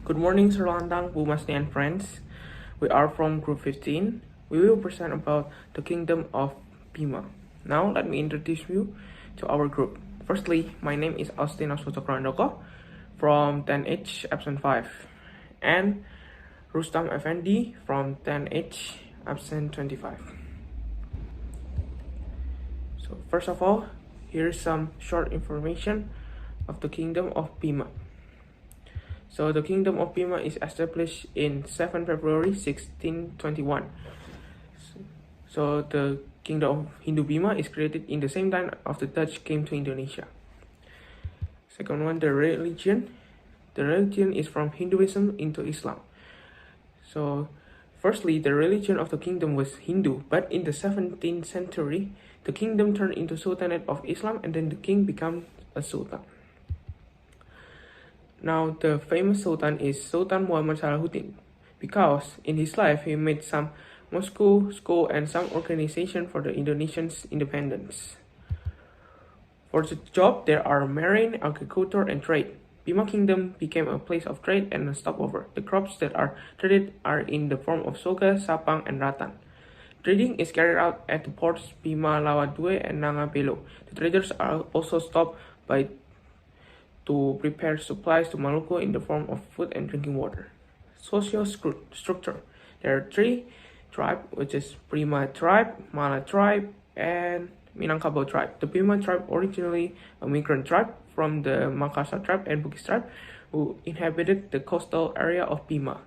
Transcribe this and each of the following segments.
Good morning, Sir Lantang, Bu Masni, and friends. We are from Group 15. We will present about the Kingdom of Bima. Now, let me introduce you to our group. Firstly, my name is Austin Aswatokrandoko from 10H Absent 5, and Rustam Effendi from 10H Absent 25. So, first of all, here's some short information of the Kingdom of Bima. So the Kingdom of Bima is established in 7 February 1621. So the Kingdom of Hindu Bima is created in the same time of the Dutch came to Indonesia. Second one, the religion. The religion is from Hinduism into Islam. So firstly, the religion of the kingdom was Hindu, but in the 17th century, the kingdom turned into Sultanate of Islam, and then the king became a sultan. Now, the famous sultan is Sultan Muhammad Salahuddin, because in his life he made some mosque, school, and some organization for the Indonesians' independence. For the job, there are marine, agriculture, and trade. Bima Kingdom became a place of trade and a stopover. The crops that are traded are in the form of soga, sapang, and rattan. Trading is carried out at the ports Bima, Lawadue, and Nangapelo. The traders are also stopped by to prepare supplies to Maluku in the form of food and drinking water. Social structure. There are 3 tribes, which is Prima tribe, Mala tribe, and Minangkabau tribe. The Bima tribe originally a migrant tribe from the Makassar tribe and Bugis tribe who inhabited the coastal area of Bima.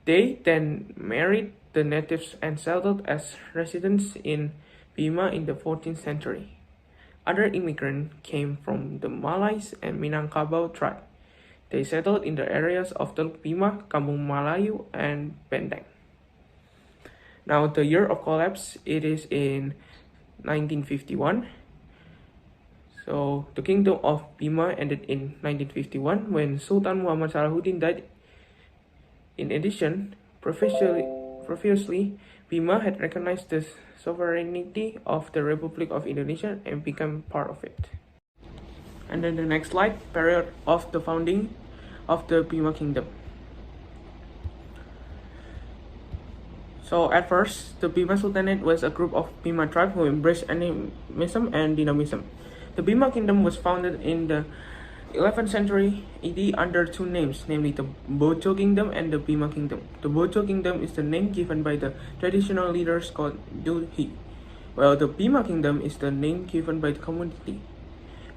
They then married the natives and settled as residents in Bima in the 14th century. Other immigrants came from the Malays and Minangkabau tribe. They settled in the areas of Teluk Bima, Kampung Malayu, and Benteng. Now, the year of collapse, it is in 1951. So, the kingdom of Bima ended in 1951 when Sultan Muhammad Salahuddin died. In addition, previously, Bima had recognized the sovereignty of the Republic of Indonesia and become part of it. And then the next slide, period of the founding of the Bima Kingdom. So at first, the Bima Sultanate was a group of Bima tribe who embraced animism and dynamism. The Bima Kingdom was founded in the 11th century AD under 2 names, namely the Bojo Kingdom and the Bima Kingdom. The Bojo Kingdom is the name given by the traditional leaders called Dulhi, while the Bima Kingdom is the name given by the community.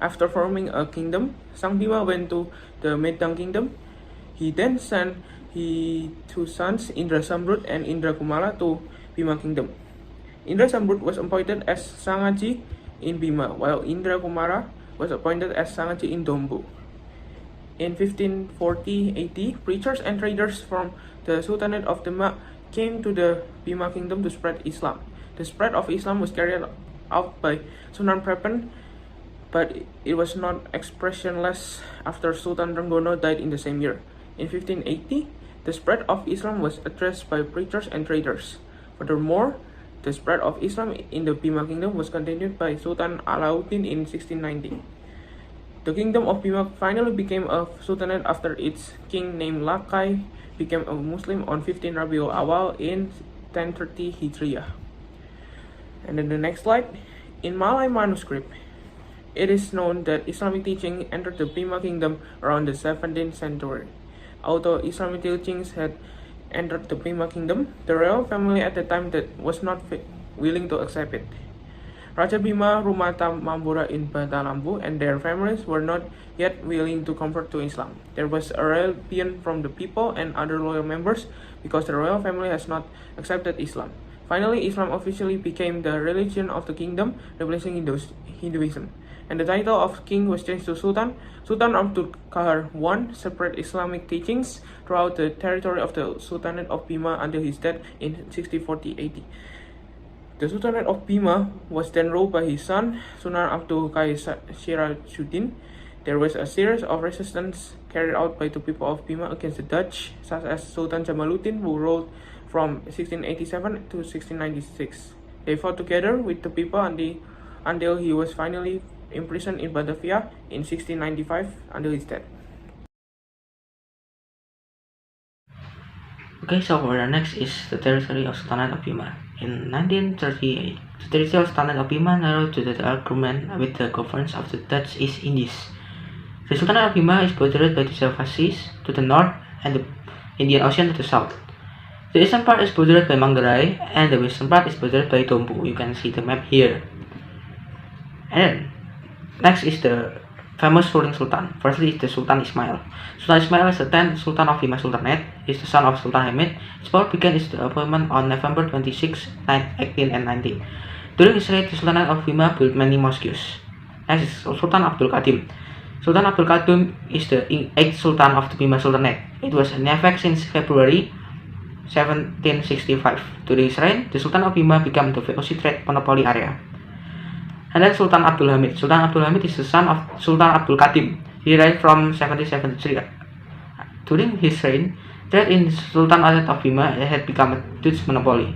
After forming a kingdom, Sang Bima went to the Medang Kingdom. He then sent his 2 sons, Indra Samrud and Indra Kumala, to Bima Kingdom. Indra Samrud was appointed as Sangaji in Bima, while Indra Kumara was appointed as Sangaji in Dombu. In 1540 AD, preachers and traders from the Sultanate of Demak came to the Bima Kingdom to spread Islam. The spread of Islam was carried out by Sunan Prepen, but it was not expressionless after Sultan Renggono died in the same year. In 1580, the spread of Islam was addressed by preachers and traders. Furthermore, the spread of Islam in the Bima Kingdom was continued by Sultan Alauddin in 1690. The Kingdom of Bima finally became a sultanate after its king named Lakai became a Muslim on 15 Rabiul Awal in 1030 Hijriah. And then the next slide. In Malay manuscript, it is known that Islamic teaching entered the Bima Kingdom around the 17th century. Although Islamic teachings had entered the Bima Kingdom, the royal family at the time that was not willing to accept it. Raja Bima Rumata Mambura in Batalambu and their families were not yet willing to convert to Islam. There was a rebellion from the people and other loyal members because the royal family has not accepted Islam. Finally, Islam officially became the religion of the kingdom, replacing Hinduism. And the title of king was changed to Sultan. Sultan Abdul Qahar I spread Islamic teachings throughout the territory of the Sultanate of Bima until his death in 1640 AD. The Sultanate of Bima was then ruled by his son, Sunan Abdul Qais Sirajuddin. There was a series of resistance carried out by the people of Bima against the Dutch, such as Sultan Jamaluddin, who ruled from 1687 to 1696. They fought together with the people until he was finally imprisoned in Batavia in 1695 until his death. Okay, so for the next is the territory of Sultanate of Bima. In 1938, the territory of Sultanate of Bima narrowed to the agreement with the governments of the Dutch East Indies. The Sultanate of Bima is bordered by the Java Seas to the north and the Indian Ocean to the south. The eastern part is bordered by Manggarai and the western part is bordered by Dompu. You can see the map here. And then, next is the famous ruling sultan. Firstly is the Sultan Ismail. Sultan Ismail is the 10th Sultan of Bima Sultanate. He is the son of Sultan Hamid. His power began his appointment on November 26, 1890. During his reign, the Sultanate of Bima built many mosques. Next is Sultan Abdul Qadim. Sultan Abdul Qadim is the 8th Sultan of the Bima Sultanate. It was in effect since February 1765. During his reign, the Sultan of Bima became the VOC trade monopoly area. And then Sultan Abdul Hamid. Sultan Abdul Hamid is the son of Sultan Abdul Qadim. He reigned from 1773. During his reign, trade in Sultanate of Bima had become a Dutch monopoly.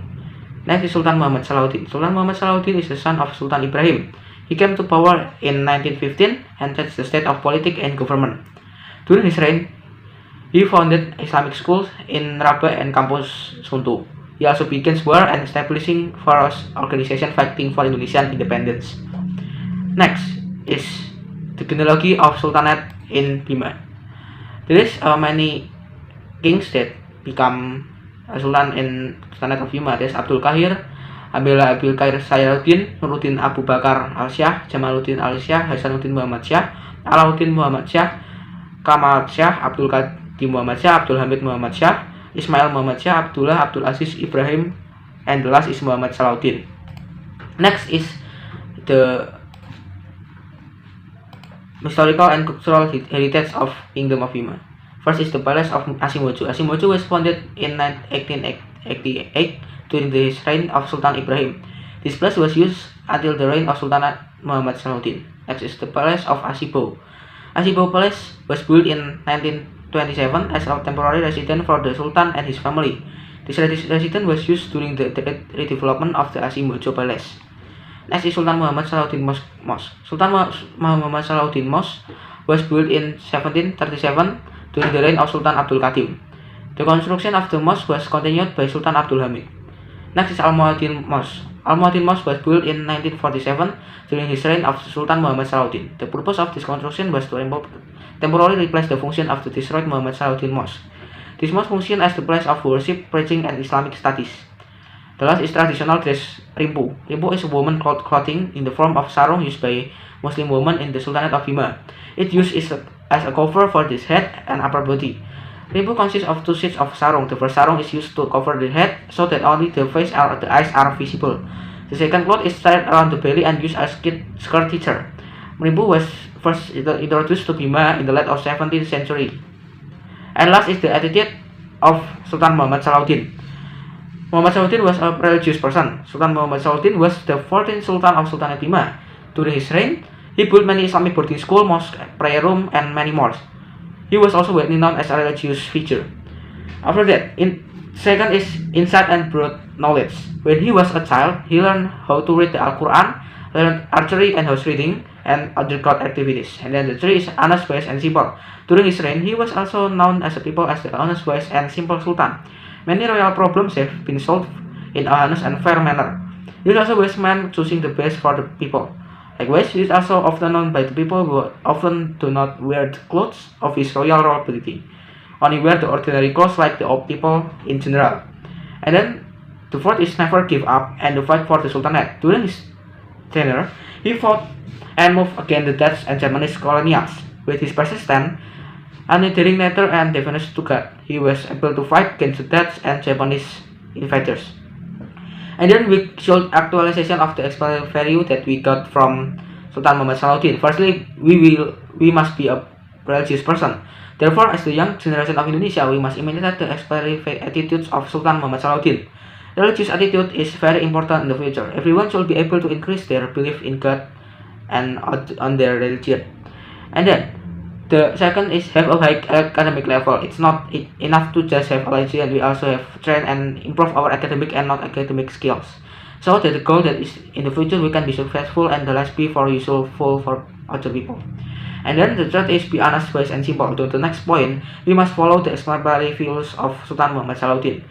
Next is Sultan Muhammad Salahuddin. Sultan Muhammad Salahuddin is the son of Sultan Ibrahim. He came to power in 1915 and changed the state of politics and government. During his reign, he founded Islamic schools in Rabat and Kampus Suntu. He also began war and establishing various organizations fighting for Indonesian independence. Next is the genealogy of Sultanate in Bima. There is many kings that become a sultan in Sultanate of Bima. There's Abdul Qahir, Abdullah Abil Khair Sayyaruddin, Nuruddin Abu Bakar al-Shah, Jamaluddin al-Shah, Hasanuddin Muhammad Shah, Alauddin Muhammad Shah, Kamal Shah, Abdul Qadim Muhammad Shah, Abdul Hamid Muhammad Shah, Ismail Muhammad Shah, Abdullah Abdul Aziz Ibrahim, and the last is Muhammad Salahuddin. Next is the historical and cultural heritage of Kingdom of Bima. First is the Palace of Asimojo. Asimojo was founded in 1888 during the reign of Sultan Ibrahim. This place was used until the reign of Sultan Muhammad Salahuddin. Next is the Palace of Asibo. Asibo Palace was built in 1927 as a temporary residence for the Sultan and his family. This residence was used during the redevelopment of the Asimojo Palace. Next is Sultan Muhammad Salahuddin Mosque. Sultan Muhammad Salahuddin Mosque was built in 1737 during the reign of Sultan Abdul Qadim. The construction of the mosque was continued by Sultan Abdul Hamid. Next is Al-Muaddin Mosque. Al-Muaddin Mosque was built in 1947 during his reign of Sultan Muhammad Salahuddin. The purpose of this construction was to temporarily replace the function of the destroyed Muhammad Salahuddin Mosque. This mosque functioned as the place of worship, preaching, and Islamic studies. The last is traditional dress rimpu. Rimpu is a woman clothing in the form of sarong used by Muslim women in the Sultanate of Bima. It used as a cover for the head and upper body. Rimpu consists of two sets of sarong. The first sarong is used to cover the head so that only the face or the eyes are visible. The second cloth is tied around the belly and used as skirt teacher. Rimpu was first introduced to Bima in the late 17th century. And last is the attitude of Sultan Muhammad Salahuddin. Muhammad Salahuddin was a religious person. Sultan Muhammad Salahuddin was the 14th Sultan of Sultanate Bima. During his reign, he built many Islamic boarding schools, mosques, prayer room, and many more. He was also well known as a religious figure. After that, second is insight and broad knowledge. When he was a child, he learned how to read the Al-Quran, learned archery and horse riding, and other crowd activities. And then the third is honest, wise, and simple. During his reign, he was also known as a people as the honest, wise, and simple Sultan. Many royal problems have been solved in a honest and fair manner. He is also a wise man, choosing the best for the people. Likewise, he is also often known by the people who often do not wear the clothes of his royal royalty, only wear the ordinary clothes like the old people in general. And then the fourth is never give up and to fight for the Sultanate. During his tenure, he fought and moved against the Dutch and Japanese colonials. With his persistent, unwavering nature and devotion to God, he was able to fight against the Dutch and Japanese invaders. And then we showed actualization of the external value that we got from Sultan Muhammad Salahuddin. Firstly, we must be a religious person. Therefore, as the young generation of Indonesia, we must imitate the exemplary attitudes of Sultan Muhammad Salahuddin. Religious attitude is very important in the future. Everyone should be able to increase their belief in God and on their religion. And then the second is have a high academic level. It's not enough to just have a religion. We also have to train and improve our academic and non-academic skills. So that the goal that is in the future we can be successful and the life be for useful for other people. And then the third is be honest, wise, and simple. To the next point, we must follow the exemplary views of Sultan Muhammad Salahuddin,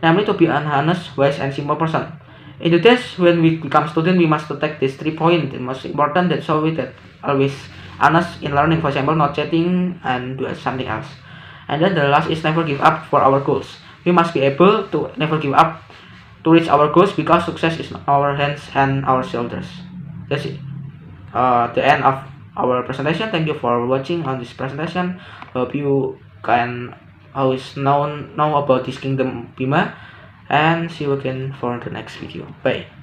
namely to be an honest, wise, and simple person. In the days when we become student, we must take these 3 points. The most important that show we that always honest in learning, for example, not chatting and do something else. And then the last is never give up for our goals. We must be able to never give up to reach our goals because success is in our hands and our shoulders. That's it. The end of our presentation. Thank you for watching on this presentation. Hope you can always know about this kingdom Bima, and see you again for the next video. Bye.